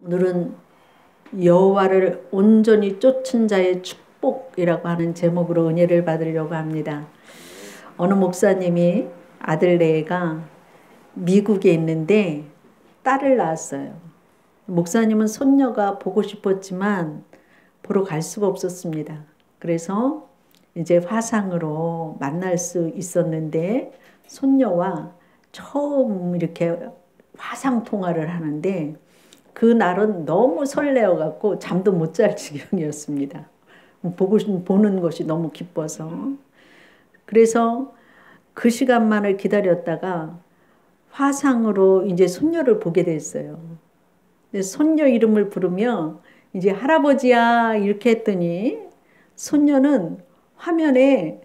오늘은 여호와를 온전히 쫓은 자의 축복이라고 하는 제목으로 은혜를 받으려고 합니다. 어느 목사님이 아들 내가 미국에 있는데 딸을 낳았어요. 목사님은 손녀가 보고 싶었지만 보러 갈 수가 없었습니다. 그래서 이제 화상으로 만날 수 있었는데 손녀와 처음 이렇게 화상 통화를 하는데 그 날은 너무 설레어 갖고 잠도 못 잘 지경이었습니다. 보는 것이 너무 기뻐서. 그래서 그 시간만을 기다렸다가 화상으로 이제 손녀를 보게 됐어요. 손녀 이름을 부르며 이제 할아버지야 이렇게 했더니 손녀는 화면에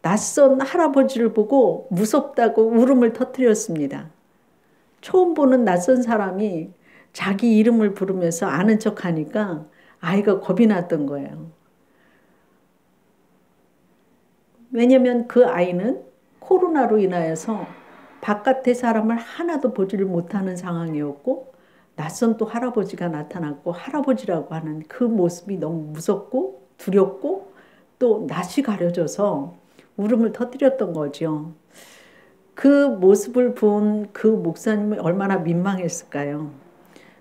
낯선 할아버지를 보고 무섭다고 울음을 터뜨렸습니다. 처음 보는 낯선 사람이 자기 이름을 부르면서 아는 척 하니까 아이가 겁이 났던 거예요. 왜냐면 그 아이는 코로나로 인하여서 바깥의 사람을 하나도 보지를 못하는 상황이었고 낯선 또 할아버지가 나타났고 할아버지라고 하는 그 모습이 너무 무섭고 두렵고 또 낯이 가려져서 울음을 터뜨렸던 거죠. 그 모습을 본 그 목사님이 얼마나 민망했을까요?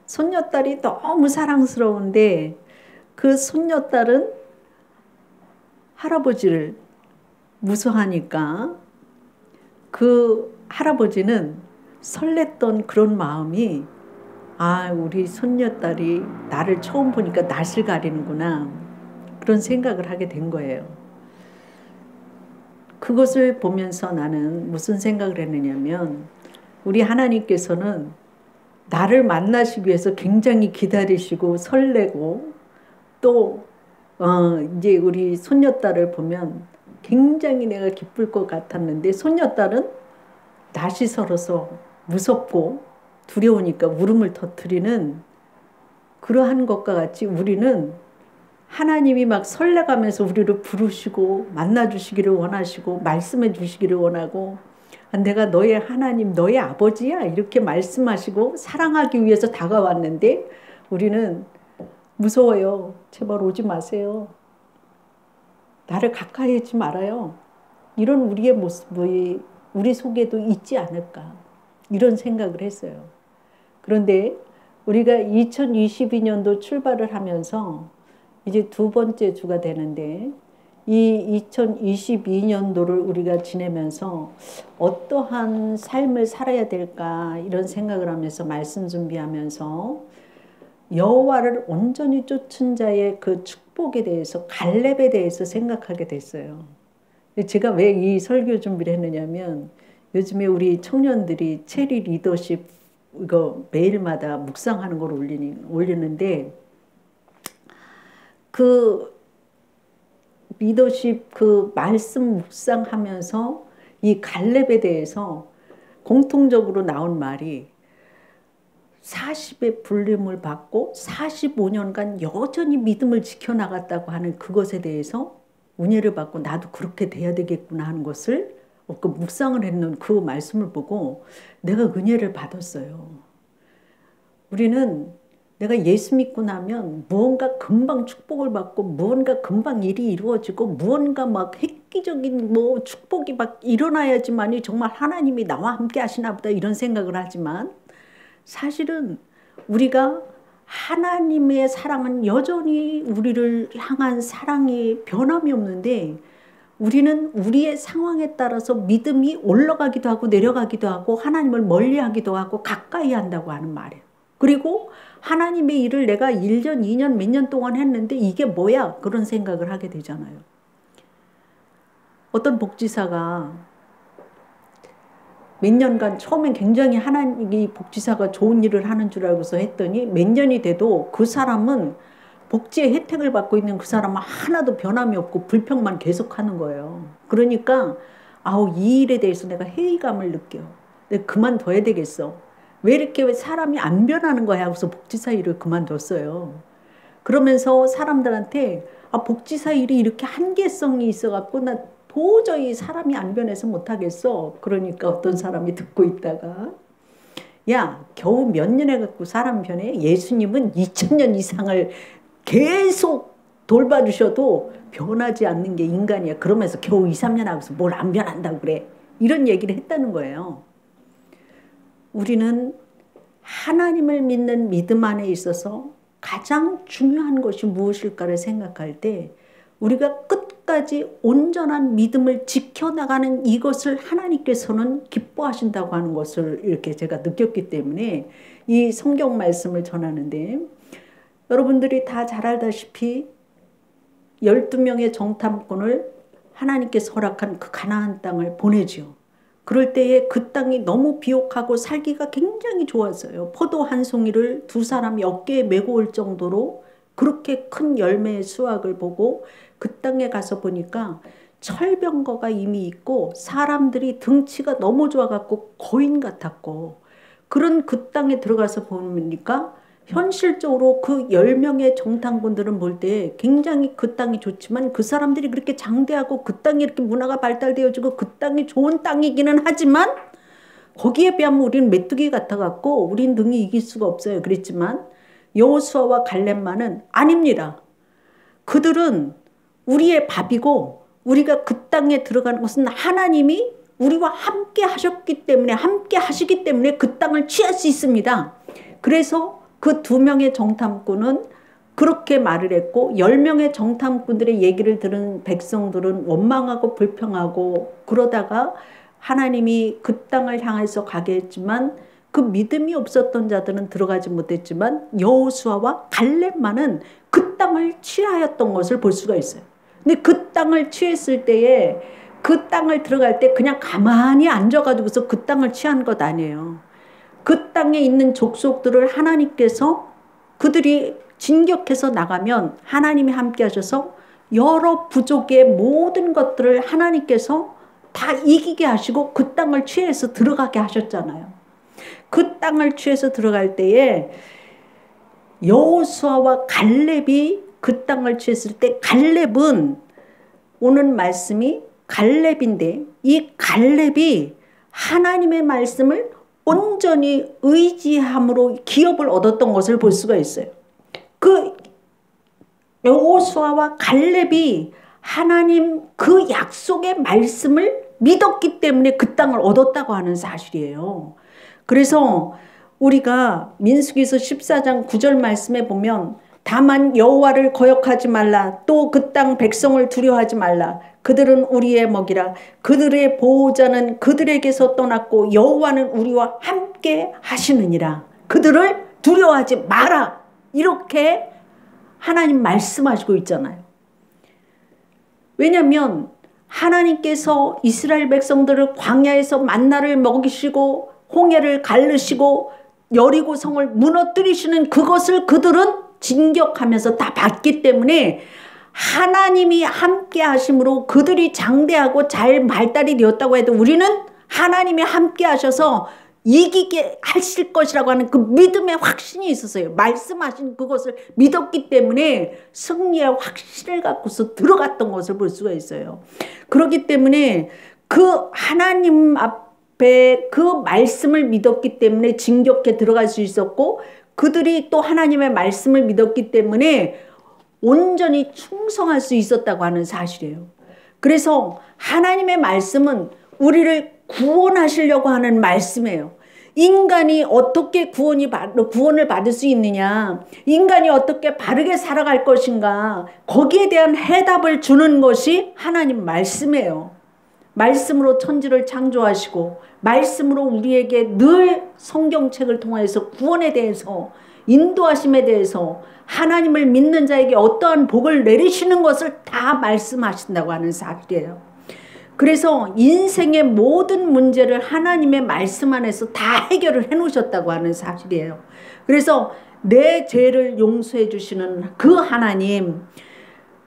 손녀딸이 너무 사랑스러운데 그 손녀딸은 할아버지를 무서워하니까 그 할아버지는 설렜던 그런 마음이 우리 손녀딸이 나를 처음 보니까 낯을 가리는구나 그런 생각을 하게 된 거예요. 그것을 보면서 나는 무슨 생각을 했느냐면 우리 하나님께서는 나를 만나시기 위해서 굉장히 기다리시고 설레고 또 이제 우리 손녀딸을 보면 굉장히 내가 기쁠 것 같았는데 손녀딸은 낯이 설어서 무섭고 두려우니까 울음을 터뜨리는 그러한 것과 같이 우리는 하나님이 막 설레가면서 우리를 부르시고 만나주시기를 원하시고 말씀해 주시기를 원하고 내가 너의 하나님, 너의 아버지야 이렇게 말씀하시고 사랑하기 위해서 다가왔는데 우리는 무서워요. 제발 오지 마세요. 나를 가까이 하지 말아요. 이런 우리의 모습이 우리 속에도 있지 않을까 이런 생각을 했어요. 그런데 우리가 2022년도 출발을 하면서 이제 두 번째 주가 되는데 이 2022년도를 우리가 지내면서 어떠한 삶을 살아야 될까 이런 생각을 하면서 말씀 준비하면서 여호와를 온전히 쫓은 자의 그 축복에 대해서 갈렙에 대해서 생각하게 됐어요. 제가 왜 이 설교 준비를 했느냐면 요즘에 우리 청년들이 체리 리더십 이거 매일마다 묵상하는 걸 올리는데 그 리더십 그 말씀 묵상하면서 이 갈렙에 대해서 공통적으로 나온 말이 40의 불림을 받고 45년간 여전히 믿음을 지켜나갔다고 하는 그것에 대해서 은혜를 받고 나도 그렇게 돼야 되겠구나 하는 것을 그 묵상을 했는 그 말씀을 보고 내가 은혜를 받았어요. 우리는 내가 예수 믿고 나면 무언가 금방 축복을 받고 무언가 금방 일이 이루어지고 무언가 막 획기적인 축복이 막 일어나야지만이 정말 하나님이 나와 함께 하시나 보다 이런 생각을 하지만 사실은 우리가 하나님의 사랑은 여전히 우리를 향한 사랑이 변함이 없는데 우리는 우리의 상황에 따라서 믿음이 올라가기도 하고 내려가기도 하고 하나님을 멀리하기도 하고 가까이 한다고 하는 말이에요. 그리고 하나님의 일을 내가 1년, 2년, 몇 년 동안 했는데 이게 뭐야? 그런 생각을 하게 되잖아요. 어떤 복지사가 몇 년간 처음엔 굉장히 하나님이 복지사가 좋은 일을 하는 줄 알고서 했더니 몇 년이 돼도 그 사람은 복지의 혜택을 받고 있는 그 사람은 하나도 변함이 없고 불평만 계속하는 거예요. 그러니까 이 일에 대해서 내가 회의감을 느껴. 내가 그만둬야 되겠어. 왜 이렇게 사람이 안 변하는 거야 하고서 복지사 일을 그만뒀어요. 그러면서 사람들한테 복지사 일이 이렇게 한계성이 있어갖고 나 도저히 사람이 안 변해서 못하겠어. 그러니까 어떤 사람이 듣고 있다가 야, 겨우 몇 년 해갖고 사람 변해? 예수님은 2000년 이상을 계속 돌봐주셔도 변하지 않는 게 인간이야. 그러면서 겨우 2, 3년 하고서 뭘 안 변한다고 그래. 이런 얘기를 했다는 거예요. 우리는 하나님을 믿는 믿음 안에 있어서 가장 중요한 것이 무엇일까를 생각할 때 우리가 끝까지 온전한 믿음을 지켜나가는 이것을 하나님께서는 기뻐하신다고 하는 것을 이렇게 제가 느꼈기 때문에 이 성경 말씀을 전하는데, 여러분들이 다 잘 알다시피 12명의 정탐꾼을 하나님께서 허락한 그 가나안 땅을 보내지요. 그럴 때에 그 땅이 너무 비옥하고 살기가 굉장히 좋았어요. 포도 한 송이를 두 사람이 어깨에 메고 올 정도로 그렇게 큰 열매의 수확을 보고 그 땅에 가서 보니까 철병거가 이미 있고 사람들이 등치가 너무 좋아갖고 거인 같았고, 그런 그 땅에 들어가서 보니까 현실적으로 그 10명의 정탐꾼들은 볼 때 굉장히 그 땅이 좋지만 그 사람들이 그렇게 장대하고 그 땅이 이렇게 문화가 발달되어지고 그 땅이 좋은 땅이기는 하지만 거기에 비하면 우리는 메뚜기 같아갖고 우린 능히 이길 수가 없어요. 그랬지만 여호수아와 갈렙만은 아닙니다. 그들은 우리의 밥이고 우리가 그 땅에 들어가는 것은 하나님이 우리와 함께 하셨기 때문에, 함께 하시기 때문에 그 땅을 취할 수 있습니다. 그래서 그 2명의 정탐꾼은 그렇게 말을 했고 10명의 정탐꾼들의 얘기를 들은 백성들은 원망하고 불평하고 그러다가 하나님이 그 땅을 향해서 가게 했지만 그 믿음이 없었던 자들은 들어가지 못했지만 여호수아와 갈렙만은 그 땅을 취하였던 것을 볼 수가 있어요. 근데 그 땅을 취했을 때에 그 땅을 들어갈 때 그냥 가만히 앉아가지고서 그 땅을 취한 것 아니에요. 그 땅에 있는 족속들을 하나님께서 그들이 진격해서 나가면 하나님이 함께 하셔서 여러 부족의 모든 것들을 하나님께서 다 이기게 하시고 그 땅을 취해서 들어가게 하셨잖아요. 그 땅을 취해서 들어갈 때에 여호수아와 갈렙이 그 땅을 취했을 때, 갈렙은 오늘 말씀이 갈렙인데 이 갈렙이 하나님의 말씀을 온전히 의지함으로 기업을 얻었던 것을 볼 수가 있어요. 그 여호수아와 갈렙이 하나님 그 약속의 말씀을 믿었기 때문에 그 땅을 얻었다고 하는 사실이에요. 그래서 우리가 민수기서 14장 9절 말씀에 보면 다만 여호와를 거역하지 말라, 또 그 땅 백성을 두려워하지 말라, 그들은 우리의 먹이라, 그들의 보호자는 그들에게서 떠났고 여호와는 우리와 함께 하시느니라, 그들을 두려워하지 마라, 이렇게 하나님 말씀하시고 있잖아요. 왜냐하면 하나님께서 이스라엘 백성들을 광야에서 만나를 먹이시고 홍해를 가르시고 여리고 성을 무너뜨리시는 그것을 그들은 진격하면서 다 봤기 때문에 하나님이 함께 하심으로 그들이 장대하고 잘 발달이 되었다고 해도 우리는 하나님이 함께 하셔서 이기게 하실 것이라고 하는 그 믿음의 확신이 있었어요. 말씀하신 그것을 믿었기 때문에 승리의 확신을 갖고서 들어갔던 것을 볼 수가 있어요. 그렇기 때문에 그 하나님 앞에 그 말씀을 믿었기 때문에 진격해 들어갈 수 있었고, 그들이 또 하나님의 말씀을 믿었기 때문에 온전히 충성할 수 있었다고 하는 사실이에요. 그래서 하나님의 말씀은 우리를 구원하시려고 하는 말씀이에요. 인간이 어떻게 구원을 받을 수 있느냐, 인간이 어떻게 바르게 살아갈 것인가, 거기에 대한 해답을 주는 것이 하나님 말씀이에요. 말씀으로 천지를 창조하시고 말씀으로 우리에게 늘 성경책을 통해서 구원에 대해서, 인도하심에 대해서, 하나님을 믿는 자에게 어떠한 복을 내리시는 것을 다 말씀하신다고 하는 사실이에요. 그래서 인생의 모든 문제를 하나님의 말씀 안에서 다 해결을 해 놓으셨다고 하는 사실이에요. 그래서 내 죄를 용서해 주시는 그 하나님,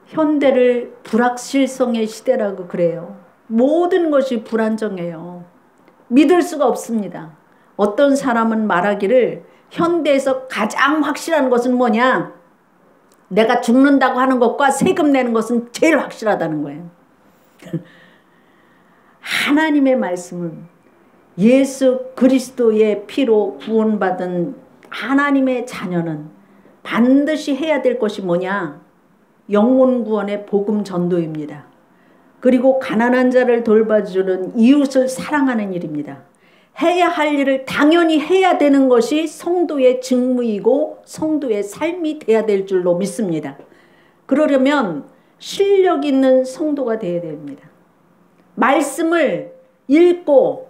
현대를 불확실성의 시대라고 그래요. 모든 것이 불안정해요. 믿을 수가 없습니다. 어떤 사람은 말하기를 현대에서 가장 확실한 것은 뭐냐? 내가 죽는다고 하는 것과 세금 내는 것은 제일 확실하다는 거예요. 하나님의 말씀은 예수 그리스도의 피로 구원받은 하나님의 자녀는 반드시 해야 될 것이 뭐냐? 영혼 구원의 복음 전도입니다. 그리고 가난한 자를 돌봐주는 이웃을 사랑하는 일입니다. 해야 할 일을 당연히 해야 되는 것이 성도의 직무이고 성도의 삶이 돼야 될 줄로 믿습니다. 그러려면 실력 있는 성도가 되어야 됩니다. 말씀을 읽고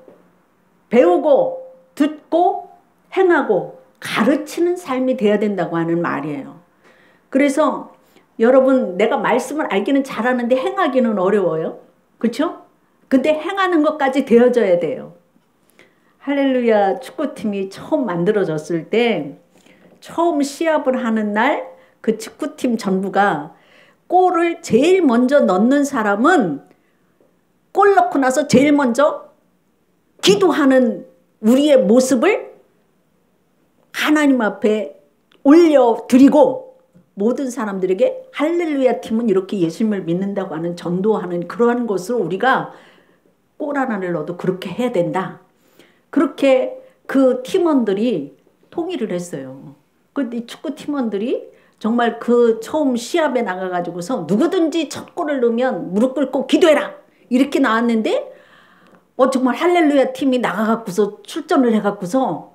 배우고 듣고 행하고 가르치는 삶이 돼야 된다고 하는 말이에요. 그래서 여러분, 내가 말씀을 알기는 잘하는데 행하기는 어려워요. 그렇죠? 근데 행하는 것까지 되어져야 돼요. 할렐루야 축구팀이 처음 만들어졌을 때 처음 시합을 하는 날 그 축구팀 전부가 골을 제일 먼저 넣는 사람은 골 넣고 나서 제일 먼저 기도하는 우리의 모습을 하나님 앞에 올려드리고 모든 사람들에게 할렐루야 팀은 이렇게 예수님을 믿는다고 하는 전도하는 그러한 것으로 우리가 골 하나를 넣어도 그렇게 해야 된다. 그렇게 그 팀원들이 통일을 했어요. 그 축구 팀원들이 정말 그 처음 시합에 나가가지고서 누구든지 첫 골을 넣으면 무릎 꿇고 기도해라 이렇게 나왔는데 정말 할렐루야 팀이 나가갖고서 출전을 해갖고서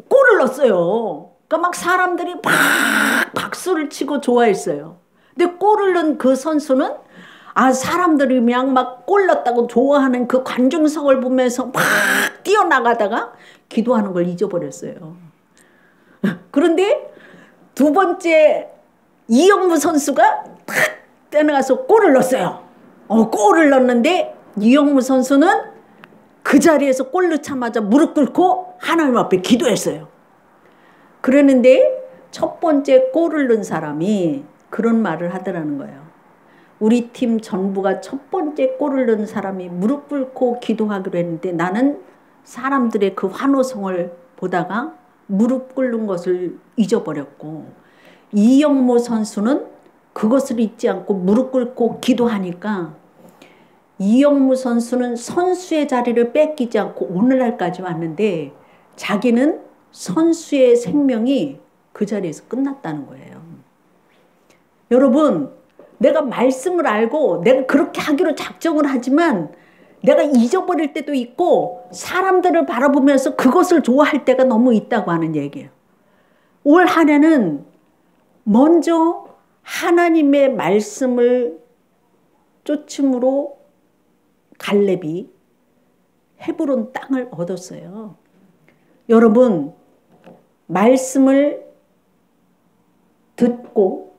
골을 넣었어요. 그러니까 막 사람들이 막 박수를 치고 좋아했어요. 근데 골을 넣은 그 선수는 사람들이 그냥 막 골 넣었다고 좋아하는 그 관중석을 보면서 막 뛰어나가다가 기도하는 걸 잊어버렸어요. 그런데 두 번째 이영무 선수가 탁 뛰어나가서 골을 넣었어요. 골을 넣었는데 이영무 선수는 그 자리에서 골 넣자마자 무릎 꿇고 하나님 앞에 기도했어요. 그러는데 첫 번째 골을 넣은 사람이 그런 말을 하더라는 거예요. 우리 팀 전부가 첫 번째 골을 넣은 사람이 무릎 꿇고 기도하기로 했는데 나는 사람들의 그 환호성을 보다가 무릎 꿇는 것을 잊어버렸고 이영모 선수는 그것을 잊지 않고 무릎 꿇고 기도하니까 이영무 선수는 선수의 자리를 뺏기지 않고 오늘날까지 왔는데 자기는 선수의 생명이 그 자리에서 끝났다는 거예요. 여러분, 내가 말씀을 알고 내가 그렇게 하기로 작정을 하지만 내가 잊어버릴 때도 있고 사람들을 바라보면서 그것을 좋아할 때가 너무 있다고 하는 얘기예요. 올 한 해는 먼저 하나님의 말씀을 쫓음으로 갈렙이 헤브론 땅을 얻었어요. 여러분, 말씀을 듣고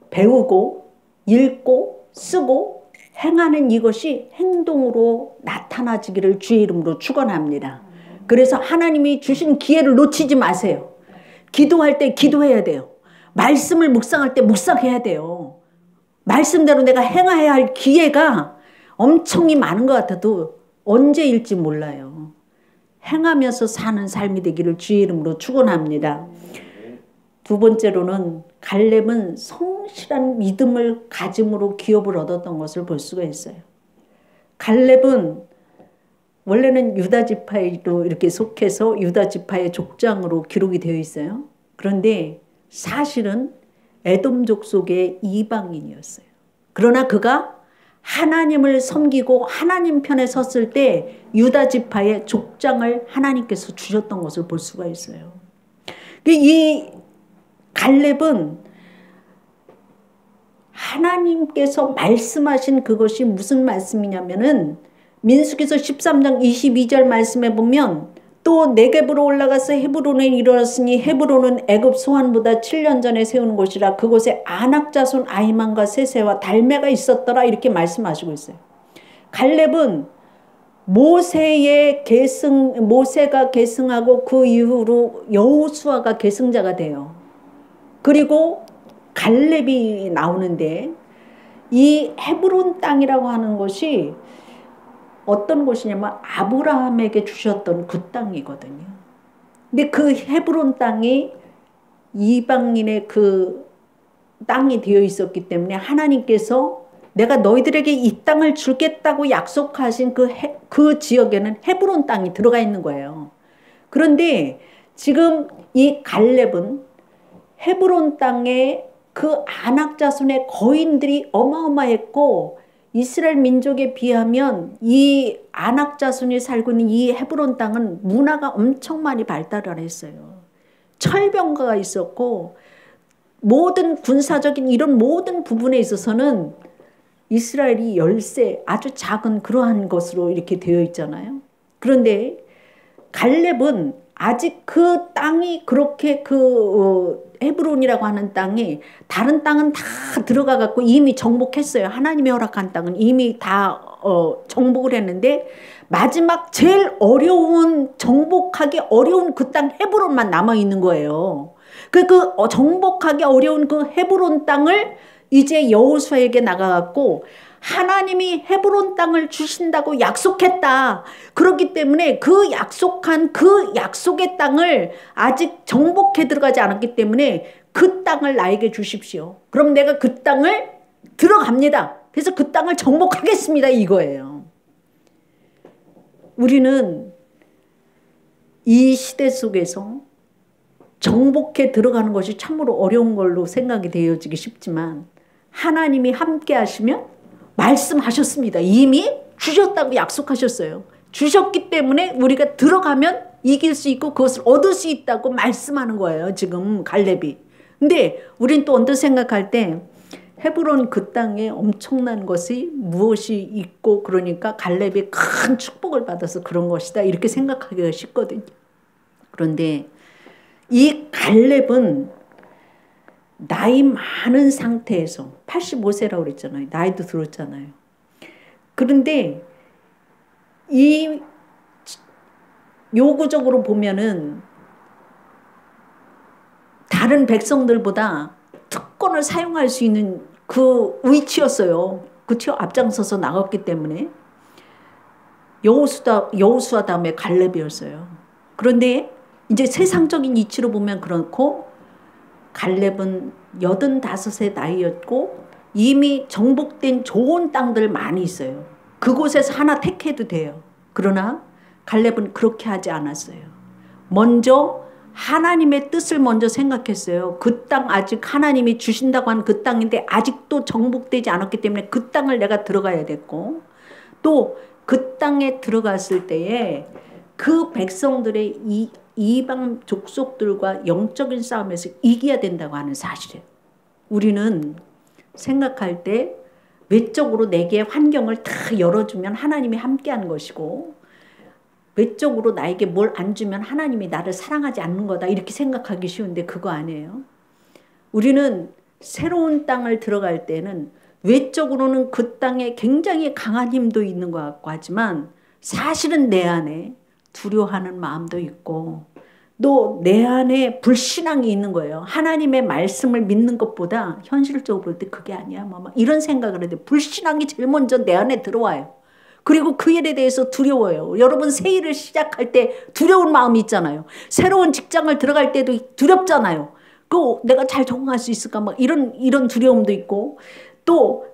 배우고 읽고 쓰고 행하는 이것이 행동으로 나타나지기를 주의 이름으로 축원합니다. 그래서 하나님이 주신 기회를 놓치지 마세요. 기도할 때 기도해야 돼요. 말씀을 묵상할 때 묵상해야 돼요. 말씀대로 내가 행해야 할 기회가 엄청이 많은 것 같아도 언제일지 몰라요. 행하면서 사는 삶이 되기를 주의 이름으로 축원합니다. 두 번째로는 갈렙은 성실한 믿음을 가짐으로 기업을 얻었던 것을 볼 수가 있어요. 갈렙은 원래는 유다 지파에도 이렇게 속해서 유다 지파의 족장으로 기록이 되어 있어요. 그런데 사실은 에돔족 속의 이방인이었어요. 그러나 그가 하나님을 섬기고 하나님 편에 섰을 때 유다 지파의 족장을 하나님께서 주셨던 것을 볼 수가 있어요. 이 갈렙은 하나님께서 말씀하신 그것이 무슨 말씀이냐면은 민수기서 13장 22절 말씀에 보면 또 네겝으로 올라가서 헤브론에 이르렀으니 헤브론은 애굽 소환보다 7년 전에 세운 곳이라 그곳에 아낙 자손 아히만과 세세와 달메가 있었더라 이렇게 말씀하시고 있어요. 갈렙은 모세가 계승하고 그 이후로 여호수아가 계승자가 돼요. 그리고 갈렙이 나오는데 이 헤브론 땅이라고 하는 것이 어떤 곳이냐면 아브라함에게 주셨던 그 땅이거든요. 근데 그 헤브론 땅이 이방인의 그 땅이 되어 있었기 때문에 하나님께서 내가 너희들에게 이 땅을 주겠다고 약속하신 그 지역에는 헤브론 땅이 들어가 있는 거예요. 그런데 지금 이 갈렙은 헤브론 땅에 그 아낙 자손의 거인들이 어마어마했고, 이스라엘 민족에 비하면 이 아낙 자손이 살고 있는 이 헤브론 땅은 문화가 엄청 많이 발달을 했어요. 철병가가 있었고, 모든 군사적인 이런 모든 부분에 있어서는 이스라엘이 열세, 아주 작은 그러한 것으로 이렇게 되어 있잖아요. 그런데 갈렙은 아직 그 땅이 그렇게 헤브론이라고 하는 땅이, 다른 땅은 다 들어가 갖고 이미 정복했어요. 하나님이 허락한 땅은 이미 다 정복을 했는데, 마지막 제일 정복하기 어려운 그 땅 헤브론만 남아 있는 거예요. 그 정복하기 어려운 그 헤브론 땅을 이제 여호수아에게 나가갖고, 하나님이 헤브론 땅을 주신다고 약속했다. 그렇기 때문에 그 약속한 그 약속의 땅을 아직 정복해 들어가지 않았기 때문에 그 땅을 나에게 주십시오. 그럼 내가 그 땅을 들어갑니다. 그래서 그 땅을 정복하겠습니다. 이거예요. 우리는 이 시대 속에서 정복해 들어가는 것이 참으로 어려운 걸로 생각이 되어지기 쉽지만, 하나님이 함께 하시면 말씀하셨습니다. 이미 주셨다고 약속하셨어요. 주셨기 때문에 우리가 들어가면 이길 수 있고 그것을 얻을 수 있다고 말씀하는 거예요. 지금 갈렙이. 근데 우린 또 언뜻 생각할 때 헤브론 그 땅에 엄청난 것이 무엇이 있고, 그러니까 갈렙이 큰 축복을 받아서 그런 것이다 이렇게 생각하기가 쉽거든요. 그런데 이 갈렙은 나이 많은 상태에서 85세라고 그랬잖아요. 나이도 들었잖아요. 그런데 이 요구적으로 보면은 다른 백성들보다 특권을 사용할 수 있는 그 위치였어요. 그렇죠? 앞장서서 나갔기 때문에. 여호수아 다음에 갈렙이었어요. 그런데 이제 세상적인 이치로 보면 그렇고, 갈렙은 85세 나이였고 이미 정복된 좋은 땅들 많이 있어요. 그곳에서 하나 택해도 돼요. 그러나 갈렙은 그렇게 하지 않았어요. 먼저 하나님의 뜻을 먼저 생각했어요. 그 땅 아직 하나님이 주신다고 한 그 땅인데 아직도 정복되지 않았기 때문에 그 땅을 내가 들어가야 됐고, 또 그 땅에 들어갔을 때에 그 백성들의 이방 족속들과 영적인 싸움에서 이겨야 된다고 하는 사실이에요. 우리는 생각할 때 외적으로 내게 환경을 다 열어주면 하나님이 함께하는 것이고, 외적으로 나에게 뭘 안 주면 하나님이 나를 사랑하지 않는 거다 이렇게 생각하기 쉬운데 그거 아니에요. 우리는 새로운 땅을 들어갈 때는 외적으로는 그 땅에 굉장히 강한 힘도 있는 것 같고 하지만, 사실은 내 안에 두려워하는 마음도 있고 또 내 안에 불신앙이 있는 거예요. 하나님의 말씀을 믿는 것보다 현실적으로 볼 때 그게 아니야 뭐 이런 생각을 해도 불신앙이 제일 먼저 내 안에 들어와요. 그리고 그 일에 대해서 두려워요. 여러분 새 일을 시작할 때 두려운 마음이 있잖아요. 새로운 직장을 들어갈 때도 두렵잖아요. 그 내가 잘 적응할 수 있을까 막 이런 두려움도 있고, 또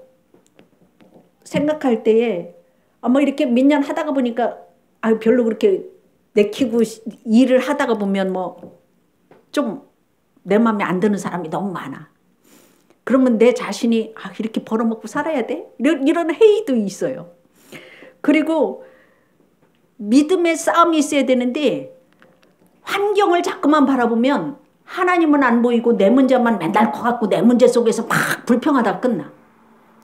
생각할 때에 아마 이렇게 몇 년 하다가 보니까 별로 그렇게 내키고 일을 하다가 보면 뭐 좀 내 마음에 안 드는 사람이 너무 많아. 그러면 내 자신이 이렇게 벌어먹고 살아야 돼? 이런 회의도 있어요. 그리고 믿음의 싸움이 있어야 되는데 환경을 자꾸만 바라보면 하나님은 안 보이고 내 문제만 맨날 커갖고 내 문제 속에서 막 불평하다 끝나.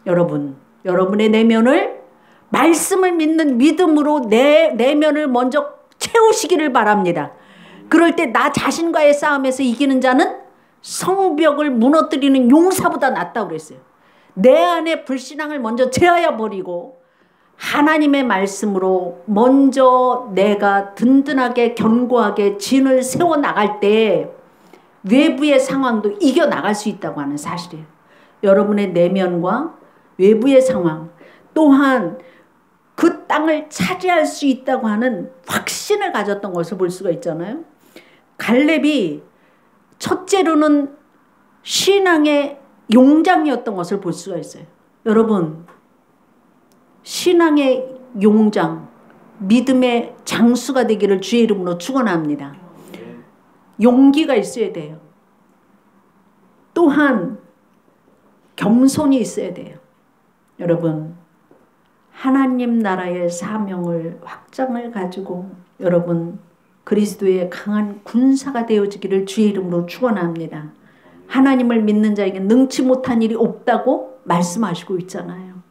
여러분의 내면을 말씀을 믿는 믿음으로 내 내면을 먼저 채우시기를 바랍니다. 그럴 때 나 자신과의 싸움에서 이기는 자는 성벽을 무너뜨리는 용사보다 낫다고 그랬어요. 내 안에 불신앙을 먼저 제하여 버리고 하나님의 말씀으로 먼저 내가 든든하게 견고하게 진을 세워나갈 때 외부의 상황도 이겨나갈 수 있다고 하는 사실이에요. 여러분의 내면과 외부의 상황 또한 그 땅을 차지할 수 있다고 하는 확신을 가졌던 것을 볼 수가 있잖아요. 갈렙이 첫째로는 신앙의 용장이었던 것을 볼 수가 있어요. 여러분, 신앙의 용장, 믿음의 장수가 되기를 주의 이름으로 축원합니다. 용기가 있어야 돼요. 또한 겸손이 있어야 돼요. 여러분, 하나님 나라의 사명을 확장을 가지고 여러분 그리스도의 강한 군사가 되어지기를 주의 이름으로 축원합니다. 하나님을 믿는 자에게 능치 못한 일이 없다고 말씀하시고 있잖아요.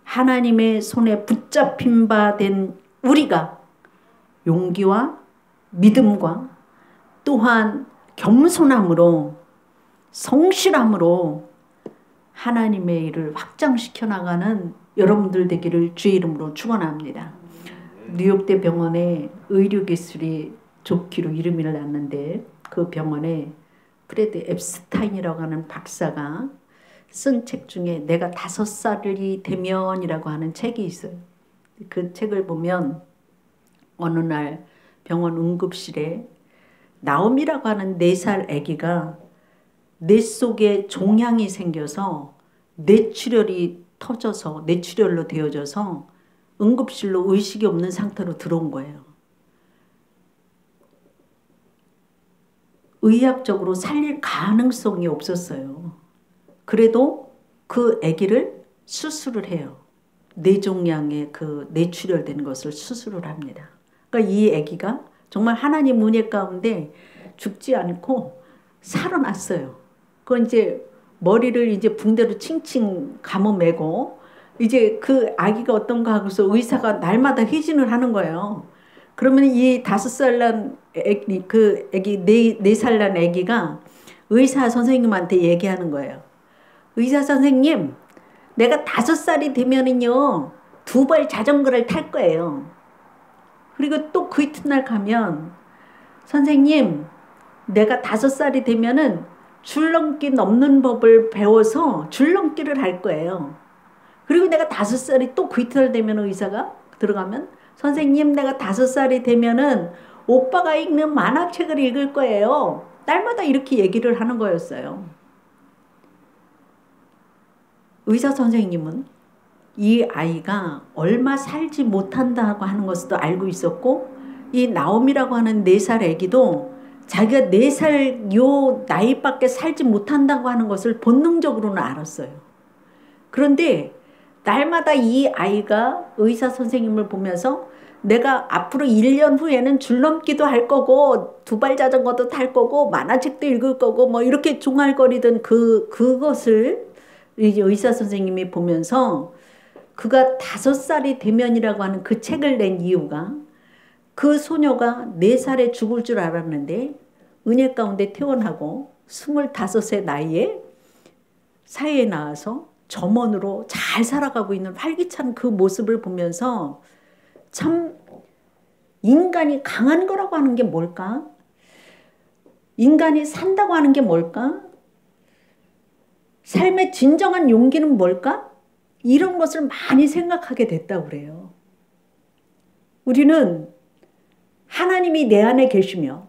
하나님의 손에 붙잡힌 바 된 우리가 용기와 믿음과 또한 겸손함으로 성실함으로 하나님의 일을 확장시켜 나가는 여러분들 되기를 주의 이름으로 축원합니다. 뉴욕대 병원에 의료기술이 좋기로 이름이 났는데 그 병원에 프레드 앱스타인이라고 하는 박사가 쓴 책 중에 내가 5살이 되면이라고 하는 책이 있어요. 그 책을 보면 어느 날 병원 응급실에 나옴이라고 하는 4살 아기가 뇌 속에 종양이 생겨서 뇌출혈이 터져서 뇌출혈로 되어져서 응급실로 의식이 없는 상태로 들어온 거예요. 의학적으로 살릴 가능성이 없었어요. 그래도 그 아기를 수술을 해요. 뇌종양의 그 뇌출혈된 것을 수술을 합니다. 그러니까 이 아기가 정말 하나님 은혜 가운데 죽지 않고 살아났어요. 그건 이제 머리를 이제 붕대로 칭칭 감아매고 이제 그 아기가 어떤가 하고서 의사가 날마다 회진을 하는 거예요. 그러면 이 5살 난 애기, 그 애기 4살 난 애기가 의사 선생님한테 얘기하는 거예요. 의사 선생님, 내가 5살이 되면은요 2발 자전거를 탈 거예요. 그리고 또 그 이튿날 가면 선생님, 내가 5살이 되면은 줄넘기 넘는 법을 배워서 줄넘기를 할 거예요. 그리고 내가 5살이 또 그 이튿날 되면 의사가 들어가면 선생님, 내가 5살이 되면은 오빠가 읽는 만화책을 읽을 거예요. 딸마다 이렇게 얘기를 하는 거였어요. 의사 선생님은 이 아이가 얼마 살지 못한다고 하는 것도 알고 있었고 이 나옴이라고 하는 4살 아기도 자기가 4살 요 나이밖에 살지 못한다고 하는 것을 본능적으로는 알았어요. 그런데 날마다 이 아이가 의사 선생님을 보면서 내가 앞으로 1년 후에는 줄넘기도 할 거고 2발 자전거도 탈 거고 만화책도 읽을 거고 뭐 이렇게 중얼거리던 그것을 이제 의사 선생님이 보면서 그가 5살이 되면이라고 하는 그 책을 낸 이유가 그 소녀가 4살에 죽을 줄 알았는데 은혜 가운데 태어나고 25의 나이에 사회에 나와서 점원으로 잘 살아가고 있는 활기찬 그 모습을 보면서 참 인간이 강한 거라고 하는 게 뭘까? 인간이 산다고 하는 게 뭘까? 삶의 진정한 용기는 뭘까? 이런 것을 많이 생각하게 됐다고 그래요. 우리는 하나님이 내 안에 계시며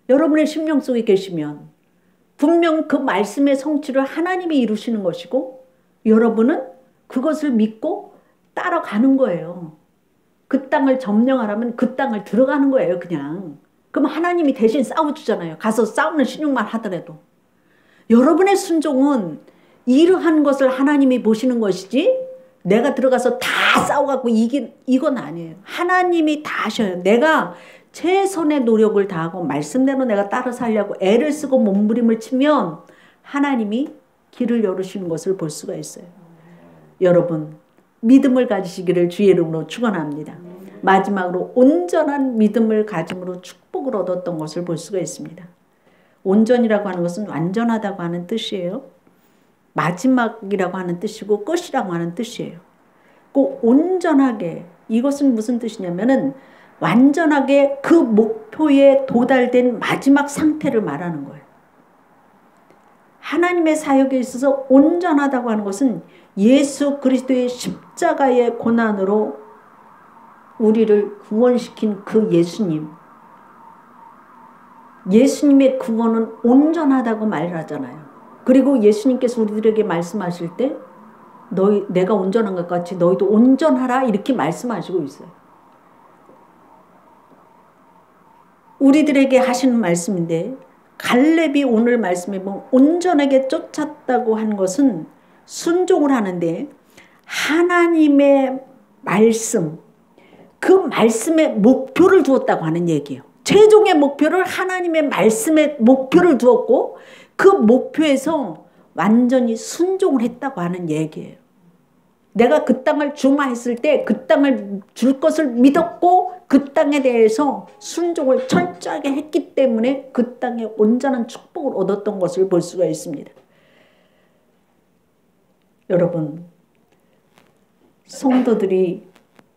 여러분의 심령 속에 계시면 분명 그 말씀의 성취를 하나님이 이루시는 것이고 여러분은 그것을 믿고 따라가는 거예요. 그 땅을 점령하라면 그 땅을 들어가는 거예요. 그냥. 그럼 하나님이 대신 싸워주잖아요. 가서 싸우는 신용만 하더라도. 여러분의 순종은 이러한 것을 하나님이 보시는 것이지 내가 들어가서 다 싸워갖고 이건 아니에요. 하나님이 다 하셔요. 내가 최선의 노력을 다하고 말씀대로 내가 따라 살려고 애를 쓰고 몸부림을 치면 하나님이 길을 열으시는 것을 볼 수가 있어요. 여러분 믿음을 가지시기를 주의 이름으로 축원합니다. 마지막으로 온전한 믿음을 가짐으로 축복을 얻었던 것을 볼 수가 있습니다. 온전이라고 하는 것은 완전하다고 하는 뜻이에요. 마지막이라고 하는 뜻이고 끝이라고 하는 뜻이에요. 그 온전하게 이것은 무슨 뜻이냐면은 완전하게 그 목표에 도달된 마지막 상태를 말하는 거예요. 하나님의 사역에 있어서 온전하다고 하는 것은 예수 그리스도의 십자가의 고난으로 우리를 구원시킨 그 예수님의 구원은 온전하다고 말을 하잖아요. 그리고 예수님께서 우리들에게 말씀하실 때 내가 온전한 것 같이 너희도 온전하라 이렇게 말씀하시고 있어요. 우리들에게 하시는 말씀인데 갈렙이 오늘 말씀에 보면 온전하게 쫓았다고 한 것은 순종을 하는데 하나님의 말씀, 그 말씀에 목표를 두었다고 하는 얘기예요. 최종의 목표를 하나님의 말씀에 목표를 두었고 그 목표에서 완전히 순종을 했다고 하는 얘기예요. 내가 그 땅을 주마 했을 때 그 땅을 줄 것을 믿었고 그 땅에 대해서 순종을 철저하게 했기 때문에 그 땅에 온전한 축복을 얻었던 것을 볼 수가 있습니다. 여러분, 성도들이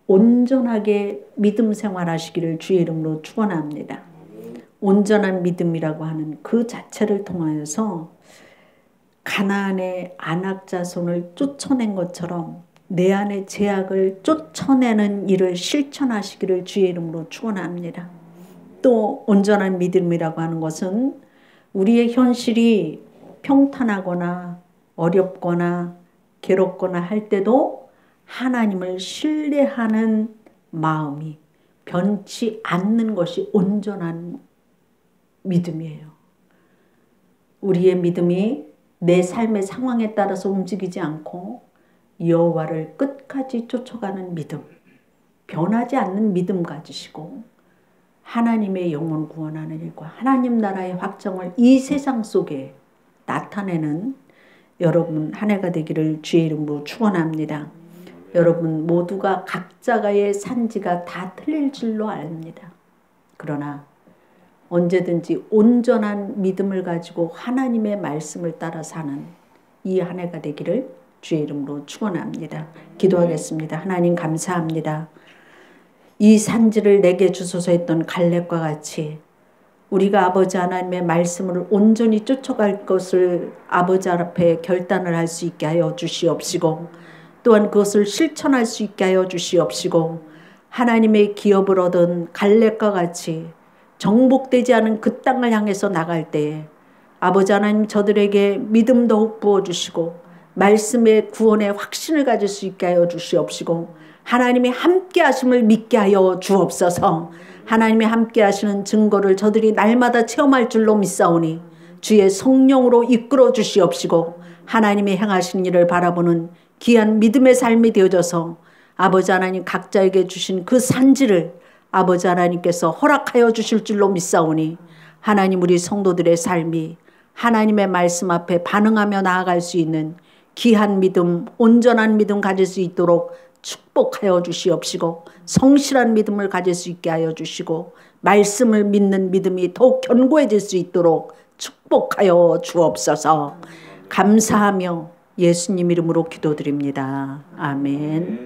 온전하게 믿음 생활하시기를 주의 이름으로 축원합니다. 온전한 믿음이라고 하는 그 자체를 통하여서 가나안의 아낙 자손을 쫓아낸 것처럼 내 안의 죄악을 쫓아내는 일을 실천하시기를 주의 이름으로 축원합니다. 또 온전한 믿음이라고 하는 것은 우리의 현실이 평탄하거나 어렵거나 괴롭거나 할 때도 하나님을 신뢰하는 마음이 변치 않는 것이 온전한 믿음이에요. 우리의 믿음이 내 삶의 상황에 따라서 움직이지 않고 여호와를 끝까지 쫓아가는 믿음, 변하지 않는 믿음 가지시고 하나님의 영혼 구원하는 일과 하나님 나라의 확정을 이 세상 속에 나타내는 여러분 한 해가 되기를 주의 이름으로 축원합니다. 여러분 모두가 각자의 산지가 다 틀릴 줄로 압니다. 그러나 언제든지 온전한 믿음을 가지고 하나님의 말씀을 따라 사는 이 한 해가 되기를 주의 이름으로 축원합니다. 기도하겠습니다. 하나님 감사합니다. 이 산지를 내게 주소서 했던 갈렙과 같이 우리가 아버지 하나님의 말씀을 온전히 쫓아갈 것을 아버지 앞에 결단을 할 수 있게 하여 주시옵시고 또한 그것을 실천할 수 있게 하여 주시옵시고 하나님의 기업을 얻은 갈렙과 같이 정복되지 않은 그 땅을 향해서 나갈 때에 아버지 하나님 저들에게 믿음 더욱 부어주시고 말씀의 구원의 확신을 가질 수 있게 하여 주시옵시고 하나님의 함께 하심을 믿게 하여 주옵소서. 하나님의 함께 하시는 증거를 저들이 날마다 체험할 줄로 믿사오니 주의 성령으로 이끌어 주시옵시고 하나님의 행하신 일을 바라보는 귀한 믿음의 삶이 되어져서 아버지 하나님 각자에게 주신 그 산지를 아버지 하나님께서 허락하여 주실 줄로 믿사오니 하나님 우리 성도들의 삶이 하나님의 말씀 앞에 반응하며 나아갈 수 있는 귀한 믿음, 온전한 믿음 가질 수 있도록 축복하여 주시옵시고 성실한 믿음을 가질 수 있게 하여 주시고 말씀을 믿는 믿음이 더욱 견고해질 수 있도록 축복하여 주옵소서. 감사하며 예수님 이름으로 기도드립니다. 아멘.